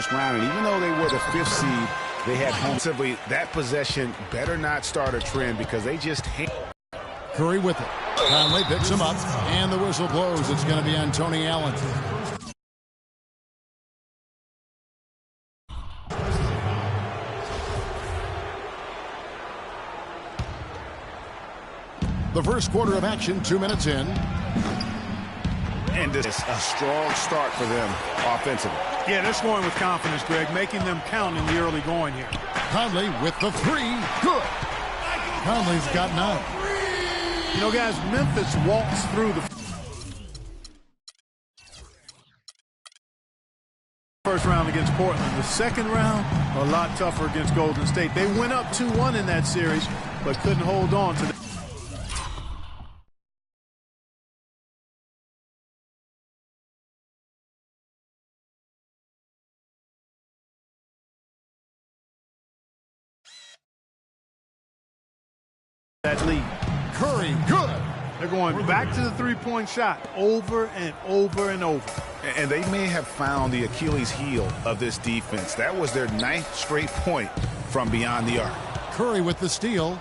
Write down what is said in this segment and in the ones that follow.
first round. And even though they were the 5th seed, they had home. Simply, that possession better not start a trend because they just hate. Curry with it. Conley picks him up, and the whistle blows. It's going to be on Tony Allen. The first quarter of action, 2 minutes in. And this is a strong start for them offensively. Yeah, they're scoring with confidence, Greg, making them count in the early going here. Conley with the 3. Good. Conley's got 9. You know, guys, Memphis walks through the first round against Portland. The second round, a lot tougher against Golden State. They went up 2-1 in that series, but couldn't hold on to that lead. Curry, good. They're going back to the three-point shot over and over and over. And they may have found the Achilles heel of this defense. That was their 9th straight point from beyond the arc. Curry with the steal.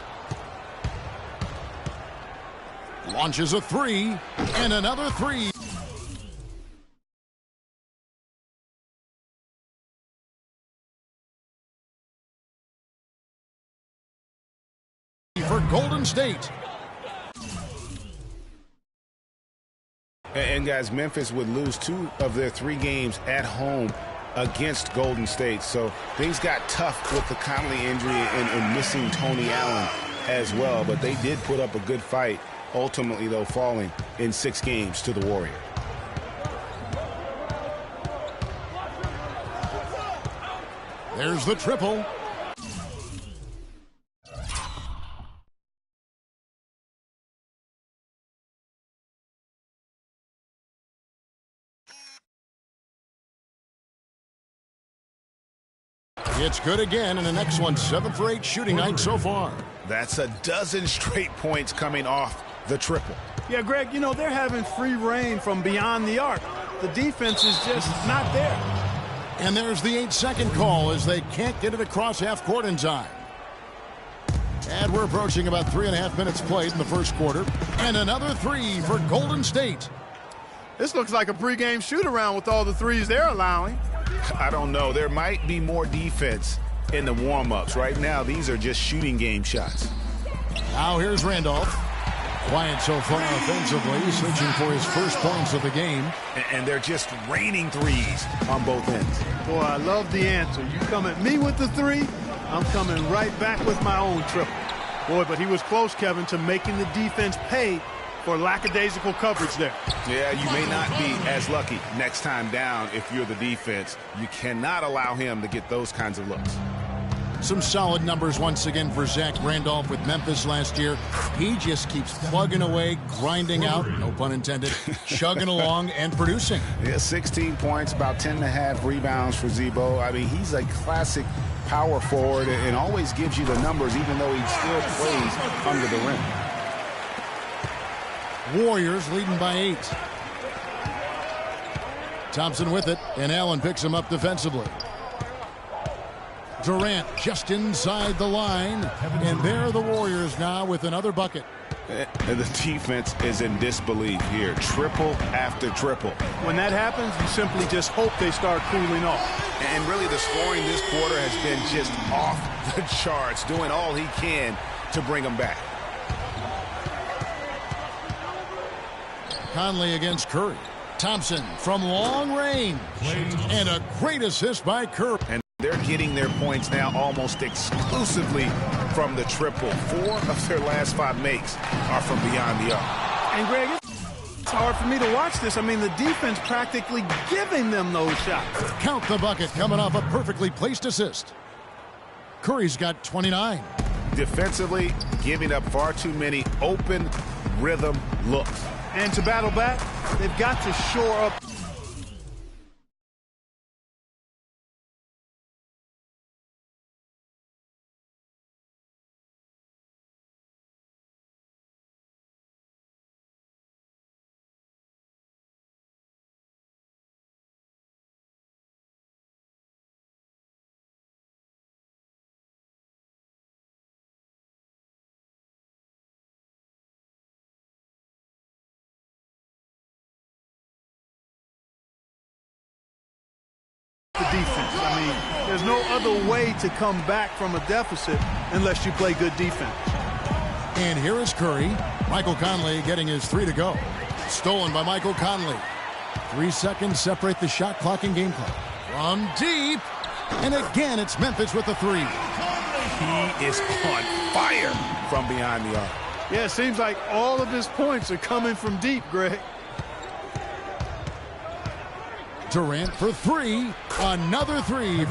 Launches a 3, and another 3. For Golden State. And guys, Memphis would lose 2 of their 3 games at home against Golden State. So things got tough with the Conley injury and missing Tony Allen as well. But they did put up a good fight, ultimately, though, falling in 6 games to the Warriors. There's the triple. It's good again, and the next one, 7 for 8 shooting night so far. That's a dozen straight points coming off the triple. Yeah, Greg, you know, they're having free reign from beyond the arc. The defense is just not there. And there's the 8-second call as they can't get it across half court in time. And we're approaching about 3.5 minutes played in the first quarter. And another 3 for Golden State. This looks like a pregame shoot-around with all the threes they're allowing. I don't know. There might be more defense in the warm-ups. Right now, these are just shooting game shots. Now here's Randolph. Quiet so far offensively, searching for his first points of the game. And they're just raining threes on both ends. Boy, I love the answer. You come at me with the 3, I'm coming right back with my own triple. Boy, but he was close, Kevin, to making the defense pay for lackadaisical coverage there. Yeah, you may not be as lucky next time down if you're the defense. You cannot allow him to get those kinds of looks. Some solid numbers once again for Zach Randolph with Memphis last year. He just keeps plugging away, grinding out, no pun intended, chugging along and producing. Yeah, 16 points, about 10.5 rebounds for Z-Bo. I mean, he's a classic power forward and always gives you the numbers even though he still plays under the rim. Warriors leading by 8. Thompson with it, and Allen picks him up defensively. Durant just inside the line, and there are the Warriors now with another bucket. And the defense is in disbelief here. Triple after triple. When that happens, you simply just hope they start cooling off. And really the scoring this quarter has been just off the charts, doing all he can to bring them back. Conley against Curry. Thompson from long range. And a great assist by Curry. And they're getting their points now almost exclusively from the triple. 4 of their last 5 makes are from beyond the arc. And Greg, it's hard for me to watch this. I mean, the defense practically giving them those shots. Count the bucket coming off a perfectly placed assist. Curry's got 29. Defensively, giving up far too many open rhythm looks. And to battle back, they've got to shore up defense. I mean, there's no other way to come back from a deficit unless you play good defense. And here is Curry. Michael Conley getting his 3 to go. Stolen by Michael Conley. 3 seconds separate the shot clock and game clock. From deep. And again, it's Memphis with the 3. He is on fire from behind the arc. Yeah, it seems like all of his points are coming from deep, Greg. Durant for 3. Another 3.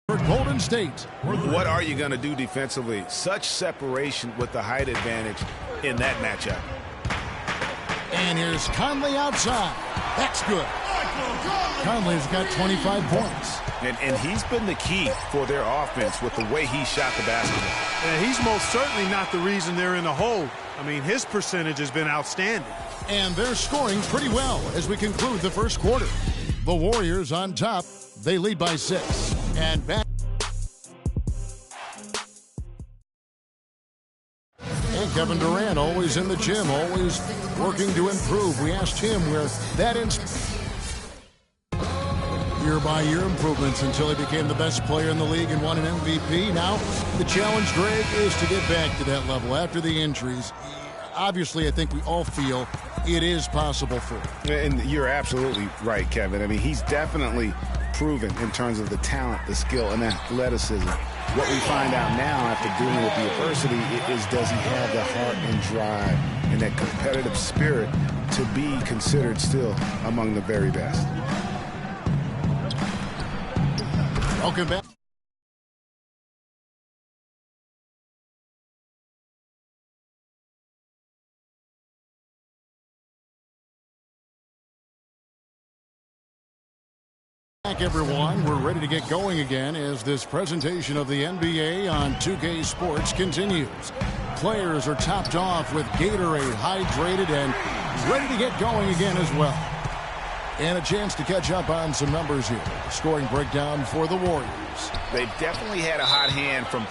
For Golden State. What are you going to do defensively? Such separation with the height advantage in that matchup. And here's Conley outside. That's good. Conley's got 25 points. And he's been the key for their offense with the way he shot the basketball. And he's most certainly not the reason they're in the hole. I mean, his percentage has been outstanding. And they're scoring pretty well as we conclude the first quarter. The Warriors on top. They lead by 6. And back. And Kevin Durant always in the gym, always working to improve. We asked him where that year-by-year improvements until he became the best player in the league and won an MVP. Now the challenge, Greg, is to get back to that level after the injuries. Obviously, I think we all feel it is possible for him. And you're absolutely right, Kevin. I mean, he's definitely proven in terms of the talent, the skill, and athleticism. What we find out now after dealing with the adversity is, does he have the heart and drive and that competitive spirit to be considered still among the very best? Welcome back. Back, everyone. We're ready to get going again as this presentation of the NBA on 2K Sports continues. Players are topped off with Gatorade, hydrated, and ready to get going again as well. And a chance to catch up on some numbers here. Scoring breakdown for the Warriors. They've definitely had a hot hand from...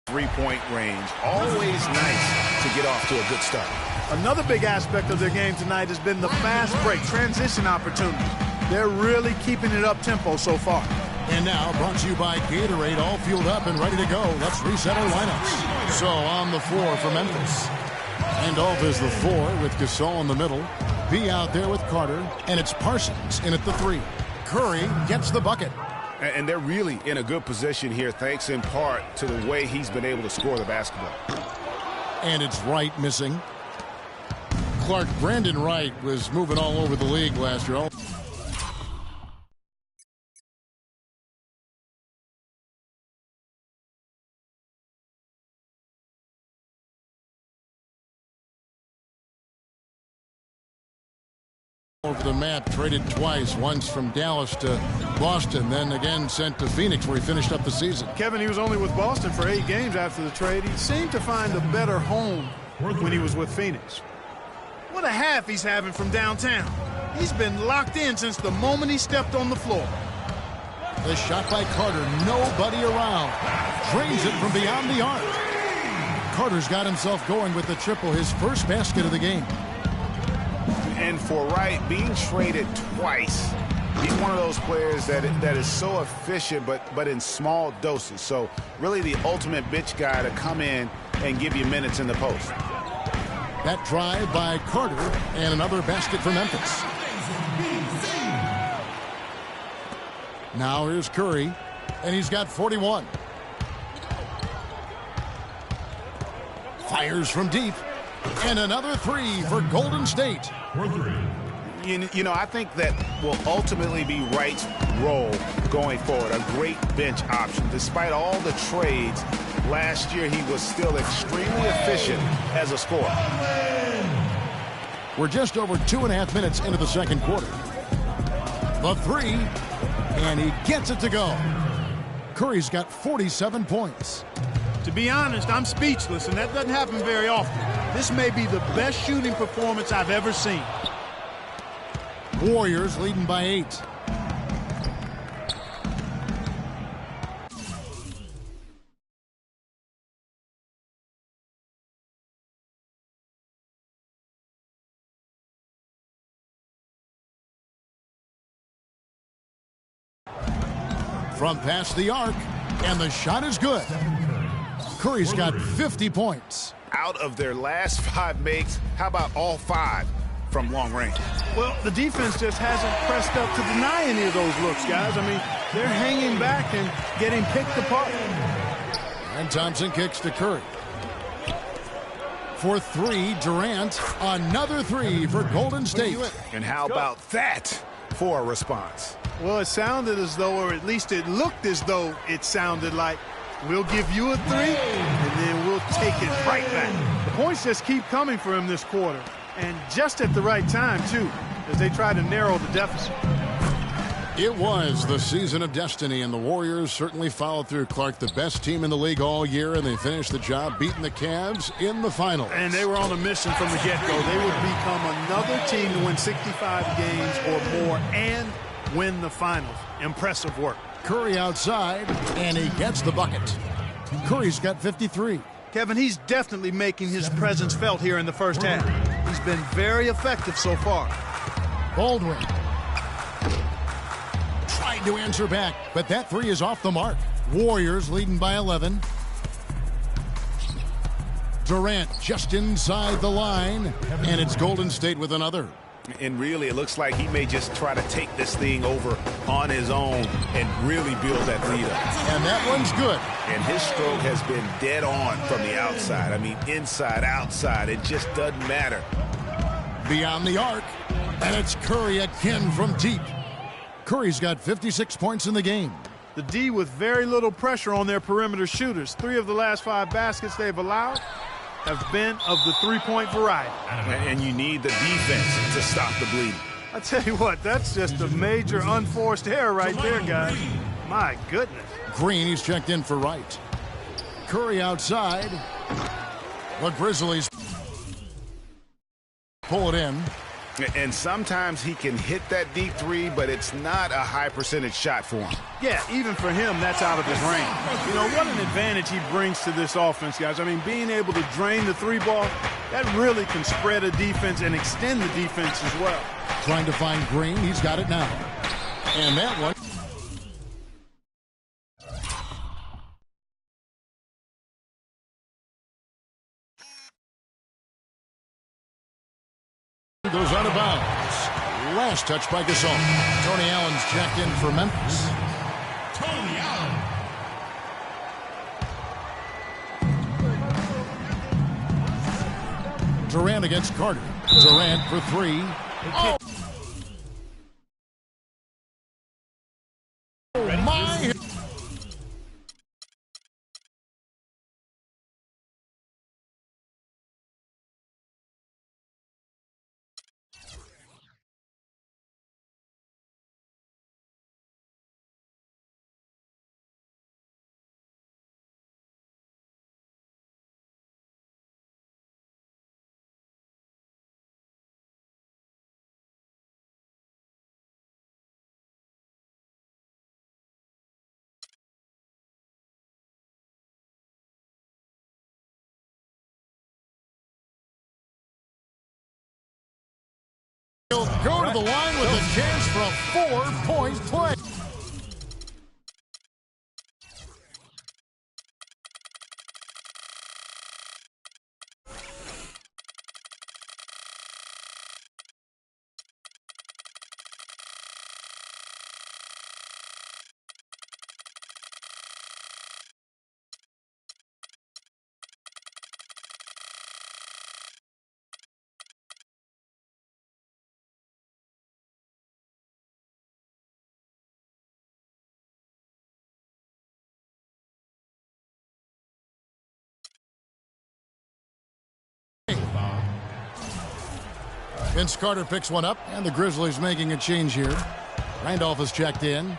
three-point range. Always nice to get off to a good start. Another big aspect of their game tonight has been the fast break, transition opportunities. They're really keeping it up-tempo so far. And now, brought to you by Gatorade, all fueled up and ready to go. Let's reset our lineups. So, on the floor for Memphis. Handoff is the 4 with Gasol in the middle. B out there with Carter. And it's Parsons in at the 3. Curry gets the bucket. And they're really in a good position here, thanks in part to the way he's been able to score the basketball. And it's Wright missing. Brandon Wright was moving all over the league last year. Over the map, traded twice, once from Dallas to Boston, then again sent to Phoenix where he finished up the season. Kevin, he was only with Boston for 8 games after the trade. He seemed to find a better home when he was with Phoenix. What a half he's having from downtown. He's been locked in since the moment he stepped on the floor. The shot by Carter, nobody around. Drains it from beyond the arc. Carter's got himself going with the triple, his first basket of the game. And for Wright, being traded twice, he's one of those players that is so efficient, but in small doses. So really the ultimate bench guy to come in and give you minutes in the post. That drive by Carter, and another basket for Memphis. Now here's Curry, and he's got 41. Fires from deep, and another three for Golden State. You know, I think that will ultimately be Wright's role going forward. A great bench option. Despite all the trades, last year he was still extremely efficient as a scorer. We're just over 2.5 minutes into the second quarter. The three, and he gets it to go. Curry's got 47 points. To be honest, I'm speechless, and that doesn't happen very often. This may be the best shooting performance I've ever seen. Warriors leading by 8. From past the arc, and the shot is good. Curry's got 50 points. Out of their last 5 makes, how about all 5 from long range? Well, the defense just hasn't pressed up to deny any of those looks, guys. I mean, they're hanging back and getting picked apart. And Thompson kicks to Curry. For 3, Durant. Another 3 for Golden State. And how about that for a response? Well, it sounded as though, or at least it looked as though it sounded like, we'll give you a 3, and then we'll take it right back. The points just keep coming for him this quarter, and just at the right time, too, as they try to narrow the deficit. It was the season of destiny, and the Warriors certainly followed through. Clark, the best team in the league all year, and they finished the job beating the Cavs in the finals. And they were on a mission from the get-go. They would become another team to win 65 games or more and win the finals. Impressive work. Curry outside, and he gets the bucket. Curry's got 53. Kevin, he's definitely making his presence felt here in the first half. He's been very effective so far. Baldwin tried to answer back, but that 3 is off the mark. Warriors leading by 11. Durant just inside the line, and it's Golden State with another. And really, it looks like he may just try to take this thing over on his own and really build that lead up. And that one's good. And his stroke has been dead on from the outside. I mean, inside, outside, it just doesn't matter. Beyond the arc, and it's Curry again from deep. Curry's got 56 points in the game. The D with very little pressure on their perimeter shooters. 3 of the last 5 baskets they've allowed have been of the three-point variety. And you need the defense to stop the bleeding. I tell you what, that's just a major unforced error right there, guys. My goodness. Green, he's checked in for Wright. Curry outside. The Grizzlies pull it in. And sometimes he can hit that deep 3, but it's not a high percentage shot for him. Yeah, even for him, that's out of his range. You know, what an advantage he brings to this offense, guys. I mean, being able to drain the 3 ball, that really can spread a defense and extend the defense as well. Trying to find Green. He's got it now. And that one goes out of bounds. Last touch by Gasol. Tony Allen's checked in for Memphis. Tony Allen. Durant against Carter. Durant for 3. Oh, my. He'll go to the line with a chance for a 4-point play. Vince Carter picks one up, and the Grizzlies making a change here. Randolph has checked in.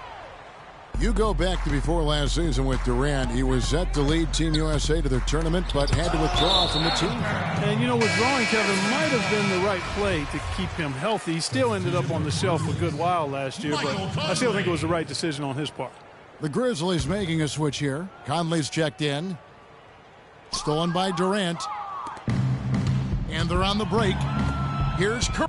You go back to before last season with Durant. He was set to lead Team USA to their tournament, but had to withdraw from the team. And, you know, withdrawing, Kevin, might have been the right play to keep him healthy. He still ended up on the shelf a good while last year, but I still think it was the right decision on his part. The Grizzlies making a switch here. Conley's checked in. Stolen by Durant. And they're on the break. Here's Curry.